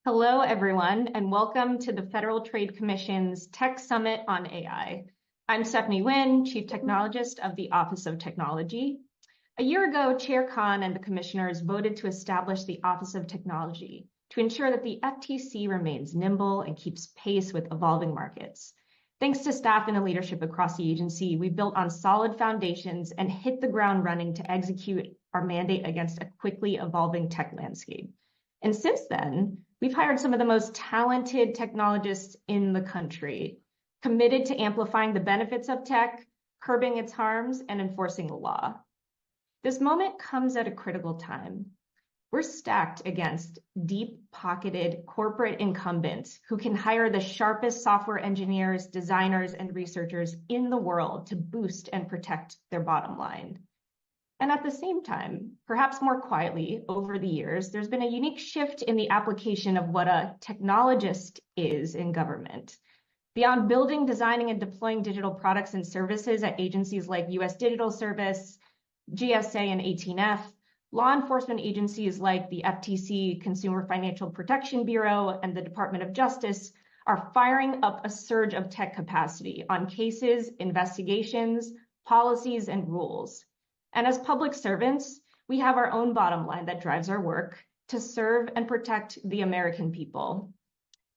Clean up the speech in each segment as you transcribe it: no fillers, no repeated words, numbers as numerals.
Hello, everyone, and welcome to the Federal Trade Commission's Tech Summit on AI. I'm Stephanie Nguyen, Chief Technologist of the Office of Technology. A year ago, Chair Khan and the commissioners voted to establish the Office of Technology to ensure that the FTC remains nimble and keeps pace with evolving markets. Thanks to staff and the leadership across the agency, we built on solid foundations and hit the ground running to execute our mandate against a quickly evolving tech landscape. And since then, we've hired some of the most talented technologists in the country, committed to amplifying the benefits of tech, curbing its harms, and enforcing the law. This moment comes at a critical time. We're stacked against deep-pocketed corporate incumbents who can hire the sharpest software engineers, designers, and researchers in the world to boost and protect their bottom line. And at the same time, perhaps more quietly over the years, there's been a unique shift in the application of what a technologist is in government. Beyond building, designing, and deploying digital products and services at agencies like U.S. Digital Service, GSA, and 18F, law enforcement agencies like the FTC Consumer Financial Protection Bureau and the Department of Justice are firing up a surge of tech capacity on cases, investigations, policies, and rules. And as public servants, we have our own bottom line that drives our work to serve and protect the American people.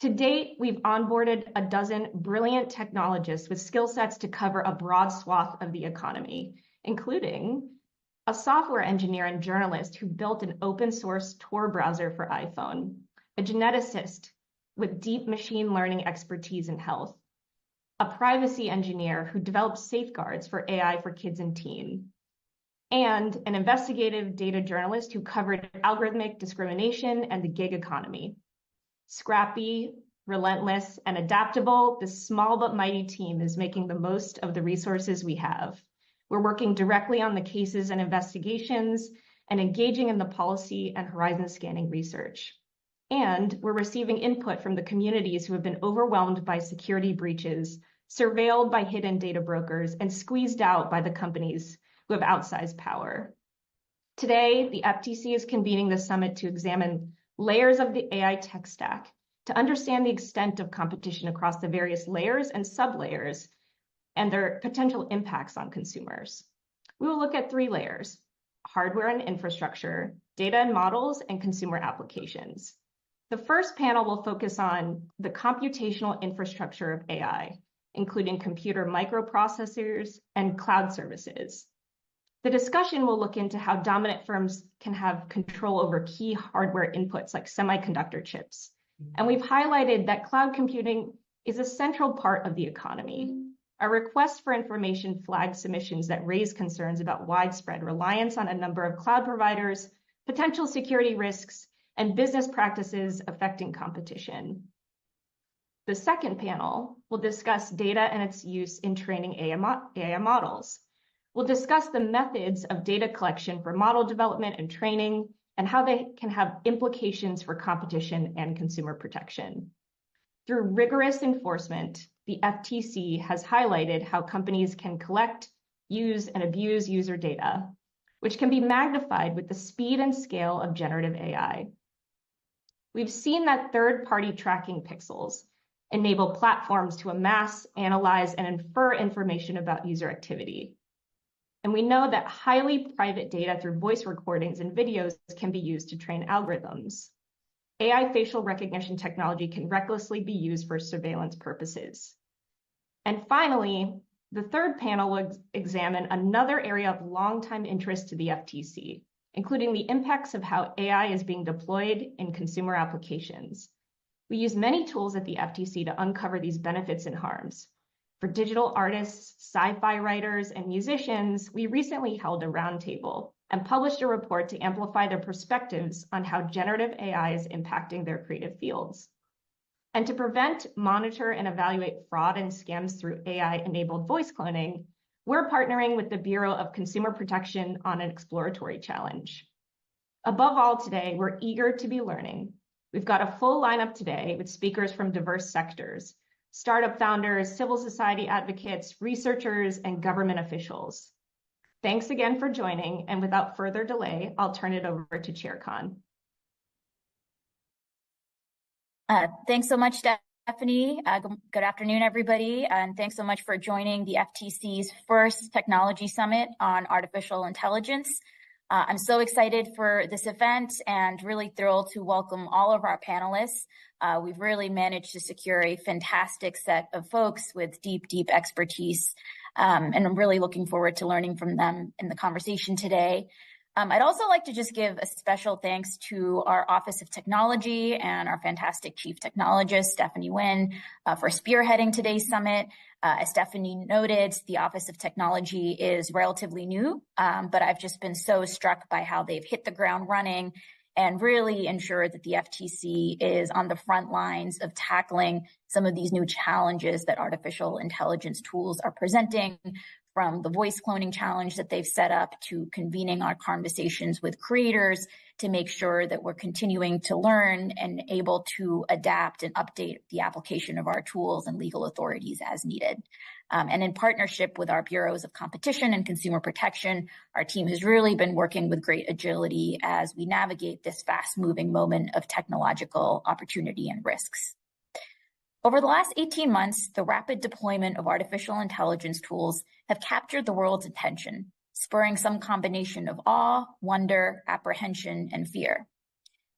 To date, we've onboarded a dozen brilliant technologists with skill sets to cover a broad swath of the economy, including a software engineer and journalist who built an open source Tor browser for iPhone, a geneticist with deep machine learning expertise in health, a privacy engineer who developed safeguards for AI for kids and teens, and an investigative data journalist who covered algorithmic discrimination and the gig economy. Scrappy, relentless, and adaptable, this small but mighty team is making the most of the resources we have. We're working directly on the cases and investigations and engaging in the policy and horizon scanning research. And we're receiving input from the communities who have been overwhelmed by security breaches, surveilled by hidden data brokers, and squeezed out by the companies who have outsized power. Today, the FTC is convening the summit to examine layers of the AI tech stack to understand the extent of competition across the various layers and sublayers and their potential impacts on consumers. We will look at three layers: hardware and infrastructure, data and models, and consumer applications. The first panel will focus on the computational infrastructure of AI, including computer microprocessors and cloud services. The discussion will look into how dominant firms can have control over key hardware inputs like semiconductor chips. And we've highlighted that cloud computing is a central part of the economy. Our request for information flagged submissions that raise concerns about widespread reliance on a number of cloud providers, potential security risks, and business practices affecting competition. The second panel will discuss data and its use in training AI models. We'll discuss the methods of data collection for model development and training and how they can have implications for competition and consumer protection. Through rigorous enforcement, the FTC has highlighted how companies can collect, use, and abuse user data, which can be magnified with the speed and scale of generative AI. We've seen that third-party tracking pixels enable platforms to amass, analyze, and infer information about user activity. And we know that highly private data through voice recordings and videos can be used to train algorithms. AI facial recognition technology can recklessly be used for surveillance purposes. And finally, the third panel will examine another area of longtime interest to the FTC, including the impacts of how AI is being deployed in consumer applications. We use many tools at the FTC to uncover these benefits and harms. For digital artists, sci-fi writers, and musicians, we recently held a roundtable and published a report to amplify their perspectives on how generative AI is impacting their creative fields. And to prevent, monitor, and evaluate fraud and scams through AI-enabled voice cloning, we're partnering with the Bureau of Consumer Protection on an exploratory challenge. Above all today, we're eager to be learning. We've got a full lineup today with speakers from diverse sectors: startup founders, civil society advocates, researchers, and government officials. Thanks again for joining, and without further delay, I'll turn it over to Chair Khan. Thanks so much, Stephanie. Good afternoon, everybody. And thanks so much for joining the FTC's first technology summit on artificial intelligence. I'm so excited for this event and really thrilled to welcome all of our panelists. We've really managed to secure a fantastic set of folks with deep expertise. And I'm really looking forward to learning from them in the conversation today. I'd also like to just give a special thanks to our Office of Technology and our fantastic Chief Technologist, Stephanie Wynn, for spearheading today's summit. As Stephanie noted, the Office of Technology is relatively new, but I've just been so struck by how they've hit the ground running and really ensured that the FTC is on the front lines of tackling some of these new challenges that artificial intelligence tools are presenting, from the voice cloning challenge that they've set up to convening our conversations with creators to make sure that we're continuing to learn and able to adapt and update the application of our tools and legal authorities as needed. And in partnership with our bureaus of competition and consumer protection, our team has really been working with great agility as we navigate this fast-moving moment of technological opportunity and risks. Over the last 18 months, the rapid deployment of artificial intelligence tools have captured the world's attention, spurring some combination of awe, wonder, apprehension, and fear.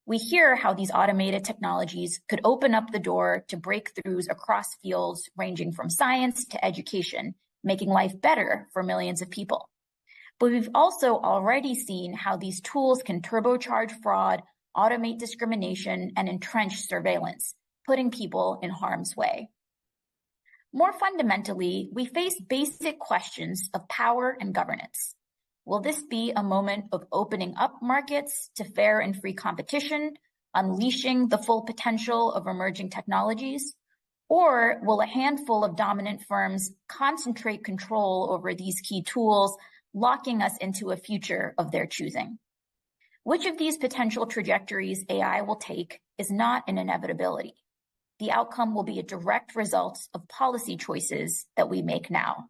We hear how these automated technologies could open up the door to breakthroughs across fields ranging from science to education, making life better for millions of people. But we've also already seen how these tools can turbocharge fraud, automate discrimination, and entrench surveillance, putting people in harm's way. More fundamentally, we face basic questions of power and governance. Will this be a moment of opening up markets to fair and free competition, unleashing the full potential of emerging technologies? Or will a handful of dominant firms concentrate control over these key tools, locking us into a future of their choosing? Which of these potential trajectories AI will take is not an inevitability. The outcome will be a direct result of policy choices that we make now.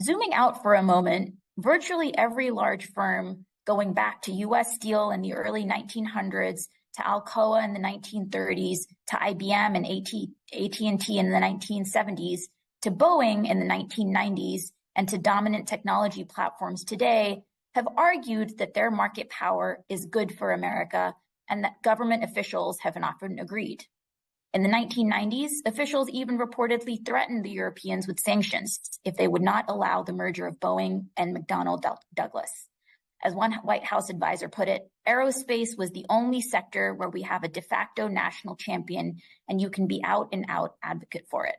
Zooming out for a moment, virtually every large firm, going back to US Steel in the early 1900s, to Alcoa in the 1930s, to IBM and AT&T in the 1970s, to Boeing in the 1990s, and to dominant technology platforms today, have argued that their market power is good for America and that government officials have often agreed. In the 1990s, officials even reportedly threatened the Europeans with sanctions if they would not allow the merger of Boeing and McDonnell Douglas. As one White House advisor put it, aerospace was the only sector where we have a de facto national champion and you can be out and out advocate for it.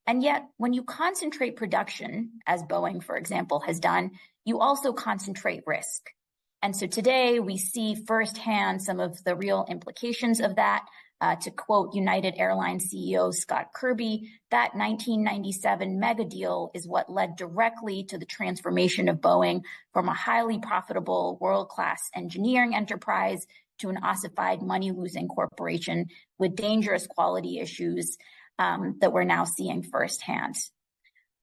And yet, when you concentrate production, as Boeing, for example, has done, you also concentrate risk. And so today we see firsthand some of the real implications of that. To quote United Airlines CEO Scott Kirby, that 1997 mega deal is what led directly to the transformation of Boeing from a highly profitable world-class engineering enterprise to an ossified money-losing corporation with dangerous quality issues that we're now seeing firsthand.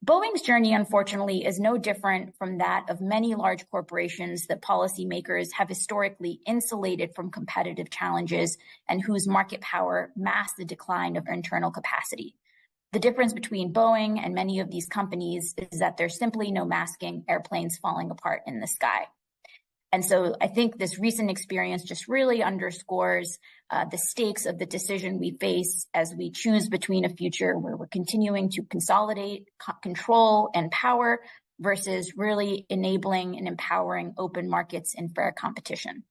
Boeing's journey, unfortunately, is no different from that of many large corporations that policymakers have historically insulated from competitive challenges and whose market power masked the decline of internal capacity. The difference between Boeing and many of these companies is that there's simply no masking airplanes falling apart in the sky. And so I think this recent experience just really underscores the stakes of the decision we face as we choose between a future where we're continuing to consolidate, control, and power versus really enabling and empowering open markets and fair competition.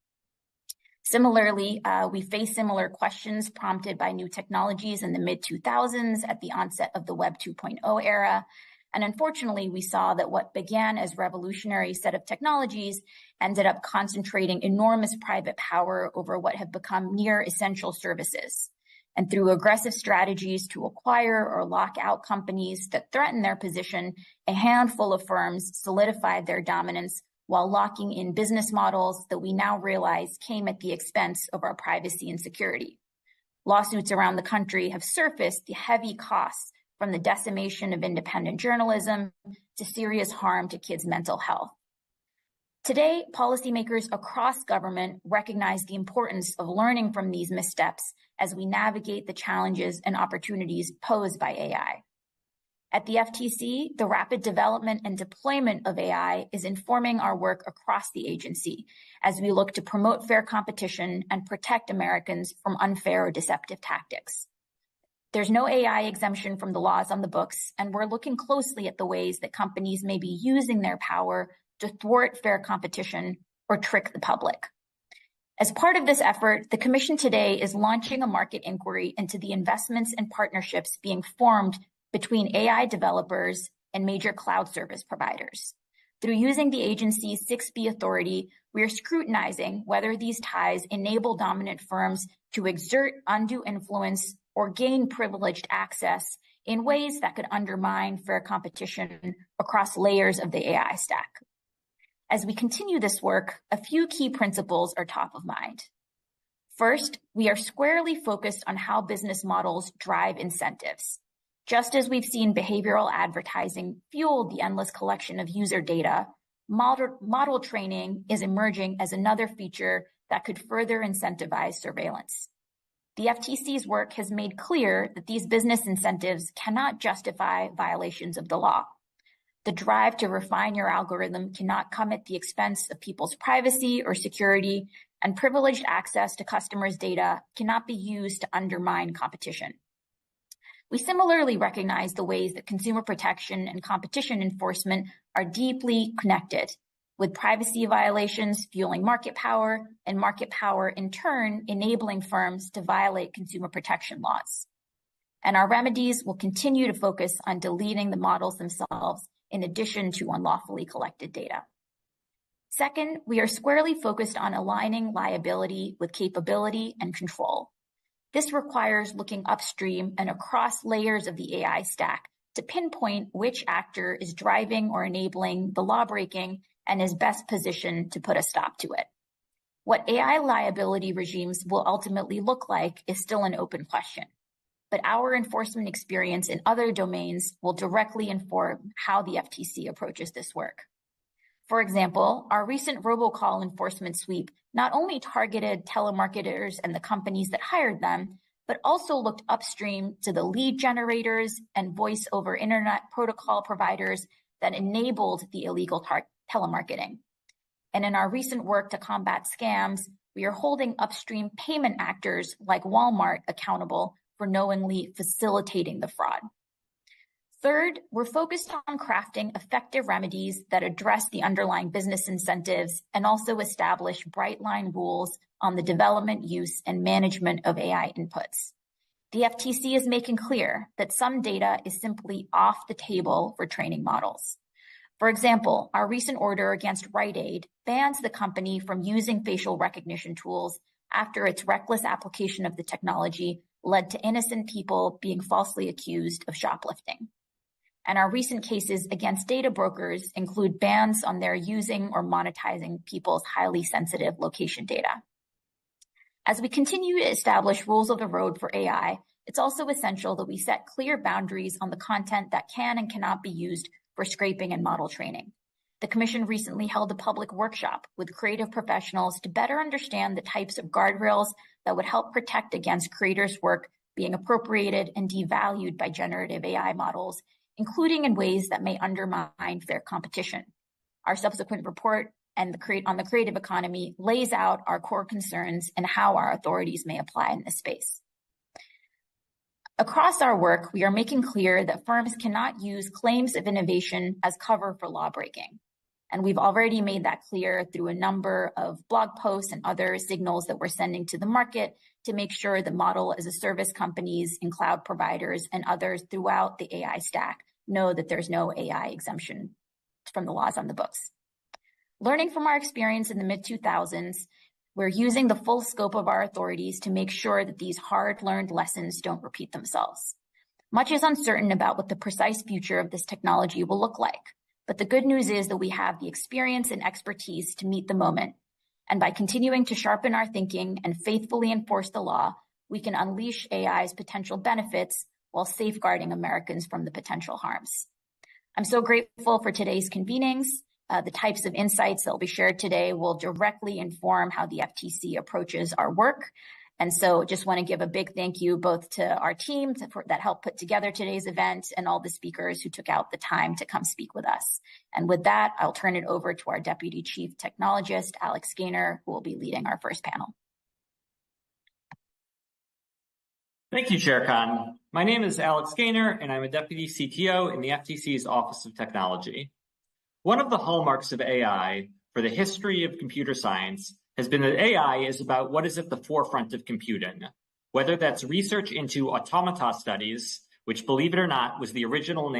Similarly, we face similar questions prompted by new technologies in the mid-2000s at the onset of the Web 2.0 era. And unfortunately, we saw that what began as revolutionary set of technologies ended up concentrating enormous private power over what have become near essential services. And through aggressive strategies to acquire or lock out companies that threaten their position, a handful of firms solidified their dominance while locking in business models that we now realize came at the expense of our privacy and security. Lawsuits around the country have surfaced the heavy costs from the decimation of independent journalism to serious harm to kids' mental health. Today, policymakers across government recognize the importance of learning from these missteps as we navigate the challenges and opportunities posed by AI. At the FTC, the rapid development and deployment of AI is informing our work across the agency as we look to promote fair competition and protect Americans from unfair or deceptive tactics. There's no AI exemption from the laws on the books, and we're looking closely at the ways that companies may be using their power to thwart fair competition or trick the public. As part of this effort, the Commission today is launching a market inquiry into the investments and partnerships being formed between AI developers and major cloud service providers. Through using the agency's 6B authority, we are scrutinizing whether these ties enable dominant firms to exert undue influence or gain privileged access in ways that could undermine fair competition across layers of the AI stack. As we continue this work, a few key principles are top of mind. First, we are squarely focused on how business models drive incentives. Just as we've seen behavioral advertising fuel the endless collection of user data, model training is emerging as another feature that could further incentivize surveillance. The FTC's work has made clear that these business incentives cannot justify violations of the law. The drive to refine your algorithm cannot come at the expense of people's privacy or security, and privileged access to customers' data cannot be used to undermine competition. We similarly recognize the ways that consumer protection and competition enforcement are deeply connected, with privacy violations fueling market power, and market power in turn enabling firms to violate consumer protection laws. And our remedies will continue to focus on deleting the models themselves in addition to unlawfully collected data. Second, we are squarely focused on aligning liability with capability and control. This requires looking upstream and across layers of the AI stack to pinpoint which actor is driving or enabling the lawbreaking and is best positioned to put a stop to it. What AI liability regimes will ultimately look like is still an open question, but our enforcement experience in other domains will directly inform how the FTC approaches this work. For example, our recent robocall enforcement sweep not only targeted telemarketers and the companies that hired them, but also looked upstream to the lead generators and voice over internet protocol providers that enabled the illegal telemarketing. And in our recent work to combat scams, we are holding upstream payment actors like Walmart accountable for knowingly facilitating the fraud. Third, we're focused on crafting effective remedies that address the underlying business incentives and also establish bright line rules on the development, use, and management of AI inputs. The FTC is making clear that some data is simply off the table for training models. For example, our recent order against Rite Aid bans the company from using facial recognition tools after its reckless application of the technology led to innocent people being falsely accused of shoplifting. And our recent cases against data brokers include bans on their using or monetizing people's highly sensitive location data. As we continue to establish rules of the road for AI, it's also essential that we set clear boundaries on the content that can and cannot be used for scraping and model training. The Commission recently held a public workshop with creative professionals to better understand the types of guardrails that would help protect against creators' work being appropriated and devalued by generative AI models, including in ways that may undermine fair competition. Our subsequent report on the creative economy lays out our core concerns and how our authorities may apply in this space. Across our work, we are making clear that firms cannot use claims of innovation as cover for lawbreaking. And we've already made that clear through a number of blog posts and other signals that we're sending to the market to make sure the model as a service companies and cloud providers and others throughout the AI stack know that there's no AI exemption from the laws on the books. Learning from our experience in the mid-2000s, we're using the full scope of our authorities to make sure that these hard-learned lessons don't repeat themselves. Much is uncertain about what the precise future of this technology will look like, but the good news is that we have the experience and expertise to meet the moment. And by continuing to sharpen our thinking and faithfully enforce the law, we can unleash AI's potential benefits while safeguarding Americans from the potential harms. I'm so grateful for today's convenings The types of insights that will be shared today will directly inform how the FTC approaches our work. And so just want to give a big thank you both to our team that helped put together today's event and all the speakers who took out the time to come speak with us. And with that, I'll turn it over to our Deputy Chief Technologist, Alex Gaynor, who will be leading our first panel. Thank you, Chair Khan. My name is Alex Gaynor, and I'm a Deputy CTO in the FTC's Office of Technology. One of the hallmarks of AI for the history of computer science has been that AI is about what is at the forefront of computing, whether that's research into automata studies, which, believe it or not, was the original name